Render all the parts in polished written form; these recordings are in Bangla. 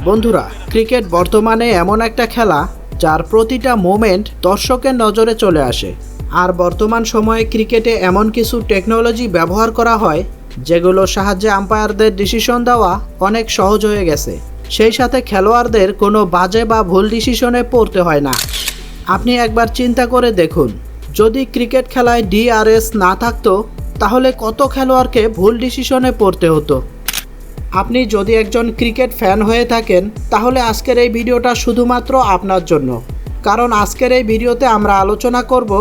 বন্ধুরা, ক্রিকেট বর্তমানে এমন একটা খেলা যার প্রতিটা মোমেন্ট দর্শকের নজরে চলে আসে। আর বর্তমান সময়ে ক্রিকেটে এমন কিছু টেকনোলজি ব্যবহার করা হয় যেগুলোর সাহায্যে আম্পায়ারদের ডিসিশন দেওয়া অনেক সহজ হয়ে গেছে। সেই সাথে খেলোয়াড়দের কোনো বাজে বা ভুল ডিসিশনে পড়তে হয় না। আপনি একবার চিন্তা করে দেখুন, যদি ক্রিকেট খেলায় ডিআরএস না থাকতো তাহলে কত খেলোয়াড়কে ভুল ডিসিশনে পড়তে হতো। আপনি যদি একজন ক্রিকেট ফ্যান হয়ে থাকেন তাহলে আজকের এই ভিডিওটা শুধুমাত্র আপনার জন্য, কারণ আজকের এই ভিডিওতে আমরা আলোচনা করব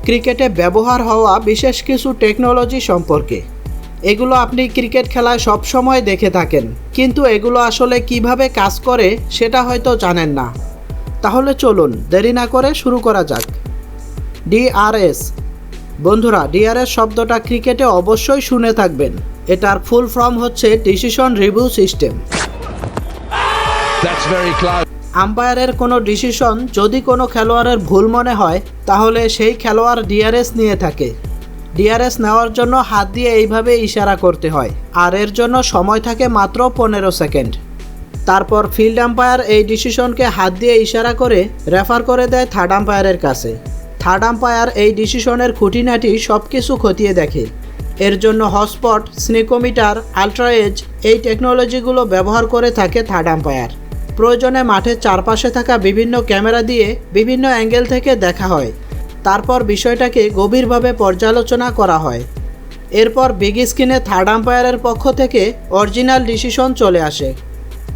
ক্রিকেটে ব্যবহার হওয়া বিশেষ কিছু টেকনোলজি সম্পর্কে। এগুলো আপনি ক্রিকেট খেলায় সব সময় দেখে থাকেন, কিন্তু এগুলো আসলে কিভাবে কাজ করে সেটা হয়তো জানেন না। তাহলে চলুন দেরি না করে শুরু করা যাক। ডিআরএস। বন্ধুরা, ডিআরএস শব্দটা ক্রিকেটে অবশ্যই শুনে থাকবেন। এটার ফুল ফর্ম হচ্ছে ডিসিশন রিভিউ সিস্টেম। আম্পায়ারের কোনো ডিসিশন যদি কোনো খেলোয়াড়ের ভুল মনে হয় তাহলে সেই খেলোয়াড় ডিআরএস নিয়ে থাকে। ডিআরএস নেওয়ার জন্য হাত দিয়ে এইভাবে ইশারা করতে হয়, আর এর জন্য সময় থাকে মাত্র 15 সেকেন্ড। তারপর ফিল্ড আম্পায়ার এই ডিসিশনকে হাত দিয়ে ইশারা করে রেফার করে দেয় থার্ড আম্পায়ারের কাছে। থার্ড আম্পায়ার এই ডিসিশনের খুঁটিনাটি সব কিছু খতিয়ে দেখে। এর জন্য হটস্পট, স্নিকোমিটার, আলট্রা এজ এই টেকনোলজিগুলো ব্যবহার করে থাকে থার্ড আম্পায়ার। প্রয়োজনে মাঠের চারপাশে থাকা বিভিন্ন ক্যামেরা দিয়ে বিভিন্ন অ্যাঙ্গেল থেকে দেখা হয়। তারপর বিষয়টাকে গভীরভাবে পর্যালোচনা করা হয়। এরপর বিগ স্ক্রিনে থার্ড আম্পায়ারের পক্ষ থেকে অরিজিনাল ডিসিশন চলে আসে।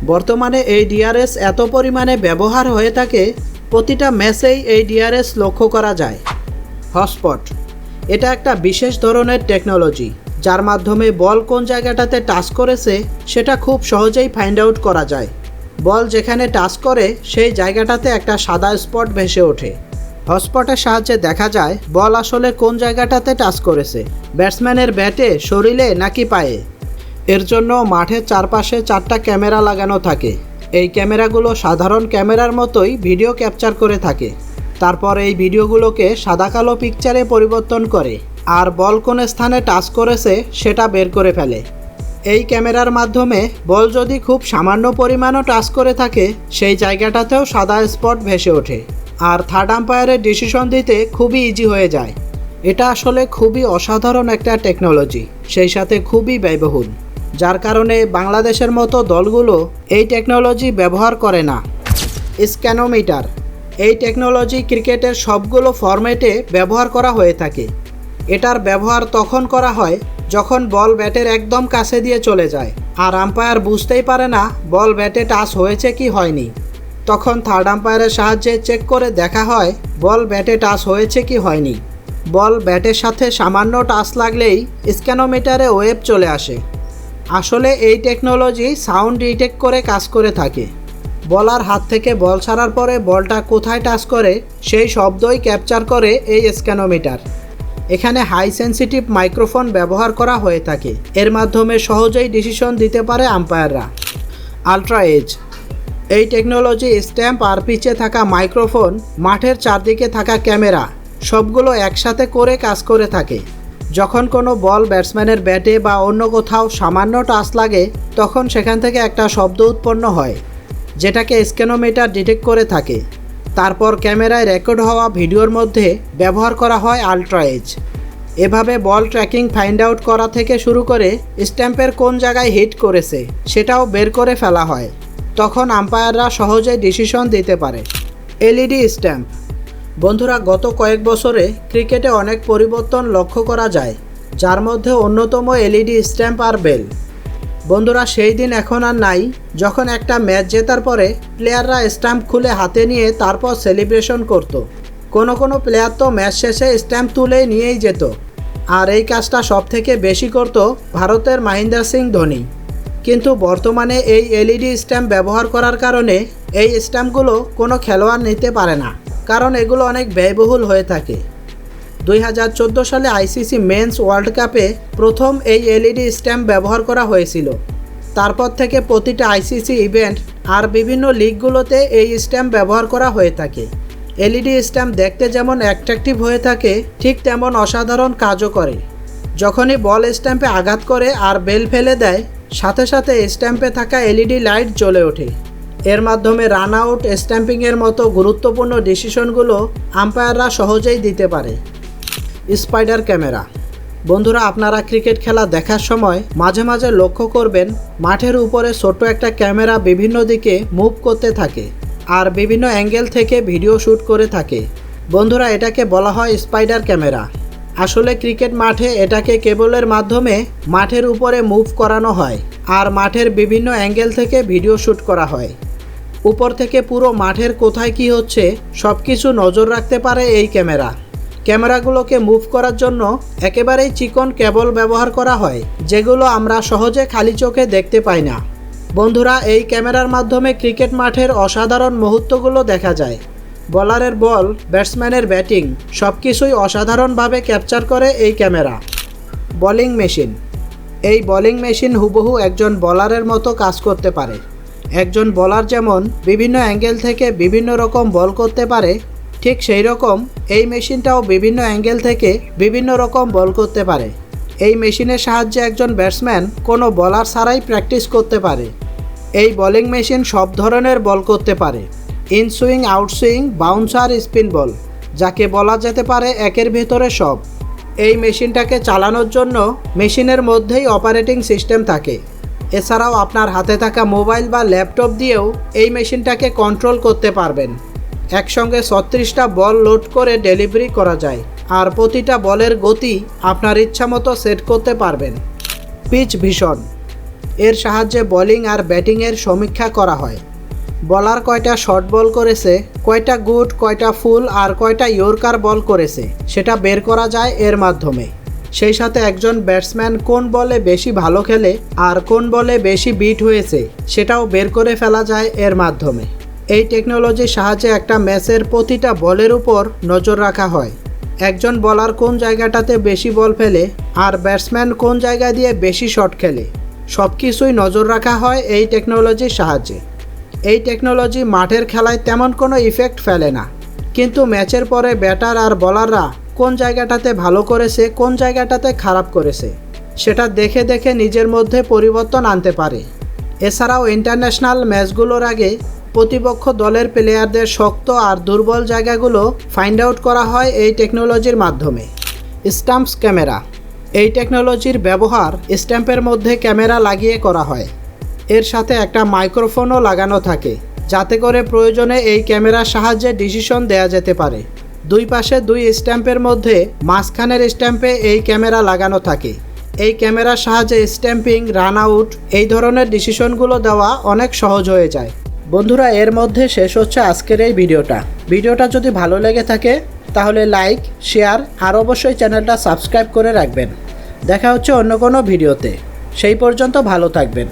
বর্তমানে এই ডিআরএস এত পরিমাণে ব্যবহার হয়ে থাকে, প্রতিটা ম্যাচেই এই ডিআরএস লক্ষ্য করা যায়। হটস্পট। এটা একটা বিশেষ ধরনের টেকনোলজি যার মাধ্যমে বল কোন জায়গাটাতে টাচ করেছে সেটা খুব সহজেই ফাইন্ড আউট করা যায়। বল যেখানে টাচ করে সেই জায়গাটাতে একটা সাদা স্পট ভেসে ওঠে। হটস্পটের সাহায্যে দেখা যায় বল আসলে কোন জায়গাটাতে টাচ করেছে, ব্যাটসম্যানের ব্যাটে, শরীরে নাকি পায়ে। এর জন্য মাঠের চারপাশে 4টা ক্যামেরা লাগানো থাকে। এই ক্যামেরাগুলো সাধারণ ক্যামেরার মতোই ভিডিও ক্যাপচার করে থাকে। তারপর এই ভিডিওগুলোকে সাদা কালো পিকচারে পরিবর্তন করে আর বল কোন স্থানে টাচ করেছে সেটা বের করে ফেলে। এই ক্যামেরার মাধ্যমে বল যদি খুব সামান্য পরিমাণও টাচ করে থাকে সেই জায়গাটাতেও সাদা স্পট ভেসে ওঠে, আর থার্ড আম্পায়ারের ডিসিশন দিতে খুবই ইজি হয়ে যায়। এটা আসলে খুবই অসাধারণ একটা টেকনোলজি, সেই সাথে খুবই ব্যয়বহুল, যার কারণে বাংলাদেশের মতো দলগুলো এই টেকনোলজি ব্যবহার করে না। স্ক্যানোমিটার। এই টেকনোলজি ক্রিকেটের সবগুলো ফরম্যাটে ব্যবহার করা হয়ে থাকে। এটার ব্যবহার তখন করা হয় যখন বল ব্যাটের একদম কাছে দিয়ে চলে যায় আর আম্পায়ার বুঝতেই পারে না বল ব্যাটে টাচ হয়েছে কি হয়নি। তখন থার্ড আম্পায়ারের সাহায্যে চেক করে দেখা হয় বল ব্যাটে টাচ হয়েছে কি হয়নি। বল ব্যাটের সাথে সামান্য টাচ লাগলেই স্ক্যানোমিটারে ওয়েভ চলে আসে। আসলে এই টেকনোলজি সাউন্ড ডিটেক্ট করে কাজ করে থাকে। বলার হাত থেকে বল ছাড়ার পরে বলটা কোথায় টাচ করে সেই শব্দই ক্যাপচার করে এই স্ক্যানোমিটার। এখানে হাই সেন্সিটিভ মাইক্রোফোন ব্যবহার করা হয়ে থাকে। এর মাধ্যমে সহজেই ডিসিশন দিতে পারে আম্পায়াররা। Ultra edge. এই টেকনোলজি স্ট্যাম্প আর পিচে থাকা মাইক্রোফোন, মাঠের চারদিকে থাকা ক্যামেরা সবগুলো একসাথে করে কাজ করে থাকে। যখন কোনো বল ব্যাটসম্যানের ব্যাটে বা অন্য কোথাও সামান্য টাচ লাগে তখন সেখান থেকে একটা শব্দ উৎপন্ন হয়, যেটাকে স্ক্যানোমিটার ডিটেক্ট করে থাকে। তারপর ক্যামেরায় রেকর্ড হওয়া ভিডিওর মধ্যে ব্যবহার করা হয় আলট্রা এজ। এভাবে বল ট্র্যাকিং ফাইন্ড আউট করা থেকে শুরু করে স্ট্যাম্পের কোন জায়গায় হিট করেছে সেটাও বের করে ফেলা হয়। তখন আম্পায়াররা সহজেই ডিসিশন দিতে পারে। LED stamp. বন্ধুরা, গত কয়েক বছরে ক্রিকেটে অনেক পরিবর্তন লক্ষ্য করা যায়, যার মধ্যে অন্যতম এলইডি স্ট্যাম্প আর বেল। বন্ধুরা, সেই দিন এখন আর নাই যখন একটা ম্যাচ জেতার পরে প্লেয়াররা স্ট্যাম্প খুলে হাতে নিয়ে তারপর সেলিব্রেশন করত। কোনো প্লেয়ার তো ম্যাচ শেষে স্ট্যাম্প তুলে নিয়েই যেত, আর এই কাজটা সবথেকে বেশি করত ভারতের মহেন্দ্র সিং ধোনি। কিন্তু বর্তমানে এই এলইডি স্ট্যাম্প ব্যবহার করার কারণে এই স্ট্যাম্পগুলো কোনো খেলোয়াড় নিতে পারে না, কারণ এগুলো অনেক ব্যয়বহুল হয়ে থাকে। 2014 সালে আইসিসি মেন্স ওয়ার্ল্ড কাপে প্রথম এই এলইডি স্ট্যাম্প ব্যবহার করা হয়েছিল। তারপর থেকে প্রতিটা আইসিসি ইভেন্ট আর বিভিন্ন লিগগুলোতে এই স্ট্যাম্প ব্যবহার করা হয়ে থাকে। এলইডি স্ট্যাম্প দেখতে যেমন অ্যাট্রাকটিভ হয়ে থাকে ঠিক তেমন অসাধারণ কাজও করে। যখনই বল স্ট্যাম্পে আঘাত করে আর বেল ফেলে দেয় সাথে সাথে স্ট্যাম্পে থাকা এলইডি লাইট জ্বলে ওঠে। এর মাধ্যমে রান আউট, স্ট্যাম্পিংয়ের মতো গুরুত্বপূর্ণ ডিসিশনগুলো আম্পায়াররা সহজেই দিতে পারে। Spider camera. বন্ধুরা, আপনারা ক্রিকেট খেলা দেখার সময় মাঝে মাঝে লক্ষ্য করবেন মাঠের উপরে ছোট্ট একটা ক্যামেরা বিভিন্ন দিকে মুভ করতে থাকে আর বিভিন্ন অ্যাঙ্গেল থেকে ভিডিও শ্যুট করে থাকে। বন্ধুরা, এটাকে বলা হয় স্পাইডার ক্যামেরা। আসলে ক্রিকেট মাঠে এটাকে কেবলের মাধ্যমে মাঠের উপরে মুভ করানো হয় আর মাঠের বিভিন্ন অ্যাঙ্গেল থেকে ভিডিও শ্যুট করা হয়। উপর থেকে পুরো মাঠের কোথায় কি হচ্ছে সব কিছু নজর রাখতে পারে এই ক্যামেরা। ক্যামেরাগুলোকে মুভ করার জন্য একেবারেই চিকন কেবল ব্যবহার করা হয়, যেগুলো আমরা সহজে খালি চোখে দেখতে পাই না। বন্ধুরা, এই ক্যামেরার মাধ্যমে ক্রিকেট মাঠের অসাধারণ মুহূর্তগুলো দেখা যায়। বলারের বল, ব্যাটসম্যানের ব্যাটিং সব কিছুই অসাধারণভাবে ক্যাপচার করে এই ক্যামেরা। Bowling machine. এই বোলিং মেশিন হুবহু একজন বলারের মতো কাজ করতে পারে। একজন বলার যেমন বিভিন্ন অ্যাঙ্গেল থেকে বিভিন্ন রকম বল করতে পারে, ঠিক সেই রকম এই মেশিনটাও বিভিন্ন অ্যাঙ্গেল থেকে বিভিন্ন রকম বল করতে পারে। এই মেশিনের সাহায্যে একজন ব্যাটসম্যান কোনো বলার ছাড়াই প্র্যাকটিস করতে পারে। এই বোলিং মেশিন সব ধরনের বল করতে পারে, ইনসুইং, আউটসুইং, বাউন্সার, স্পিন বল, যাকে বলা যেতে পারে একের ভেতরে সব। এই মেশিনটাকে চালানোর জন্য মেশিনের মধ্যেই অপারেটিং সিস্টেম থাকে। এছাড়াও আপনার হাতে থাকা মোবাইল বা ল্যাপটপ দিয়েও এই মেশিনটাকে কন্ট্রোল করতে পারবেন। একসঙ্গে 36টা বল লোড করে ডেলিভারি করা যায় আর প্রতিটা বলের গতি আপনার ইচ্ছামতো সেট করতে পারবেন। Pitch vision. এর সাহায্যে বোলিং আর ব্যাটিংয়ের সমীক্ষা করা হয়। বলার কয়টা শর্ট বল করেছে, কয়টা গুড, কয়টা ফুল আর কয়টা ইয়র্কার বল করেছে সেটা বের করা যায় এর মাধ্যমে। সেই সাথে একজন ব্যাটসম্যান কোন বলে বেশি ভালো খেলে আর কোন বলে বেশি বিট হয়েছে সেটাও বের করে ফেলা যায় এর মাধ্যমে। এই টেকনোলজির সাহায্যে একটা ম্যাচের প্রতিটা বলের উপর নজর রাখা হয়। একজন বলার কোন জায়গাটাতে বেশি বল ফেলে আর ব্যাটসম্যান কোন জায়গা দিয়ে বেশি শট খেলে সব কিছুই নজর রাখা হয় এই টেকনোলজির সাহায্যে। এই টেকনোলজি মাঠের খেলায় তেমন কোনো ইফেক্ট ফেলে না, কিন্তু ম্যাচের পরে ব্যাটার আর বলাররা কোন জায়গাটাতে ভালো করেছে, কোন জায়গাটাতে খারাপ করেছে সেটা দেখে দেখে নিজের মধ্যে পরিবর্তন আনতে পারে। এছাড়াও ইন্টারন্যাশনাল ম্যাচগুলোর আগে প্রতিপক্ষ দলের প্লেয়ারদের শক্ত আর দুর্বল জায়গাগুলো ফাইন্ড আউট করা হয় এই টেকনোলজির মাধ্যমে। Stamps camera. এই টেকনোলজির ব্যবহার স্ট্যাম্পের মধ্যে ক্যামেরা লাগিয়ে করা হয়। এর সাথে একটা মাইক্রোফোনও লাগানো থাকে, যাতে করে প্রয়োজনে এই ক্যামেরার সাহায্যে ডিসিশন দেয়া যেতে পারে। দুই পাশে দুই স্ট্যাম্পের মধ্যে মাঝখানের স্ট্যাম্পে এই ক্যামেরা লাগানো থাকে। এই ক্যামেরার সাহায্যে স্ট্যাম্পিং, রান আউট এই ধরনের ডিসিশনগুলো দেওয়া অনেক সহজ হয়ে যায়। বন্ধুরা, এর মধ্যে শেষ হচ্ছে আজকের এই ভিডিওটা যদি ভালো লেগে থাকে তাহলে লাইক, শেয়ার আর অবশ্যই চ্যানেলটা সাবস্ক্রাইব করে রাখবেন। দেখা হচ্ছে অন্য কোনো ভিডিওতে। সেই পর্যন্ত ভালো থাকবেন।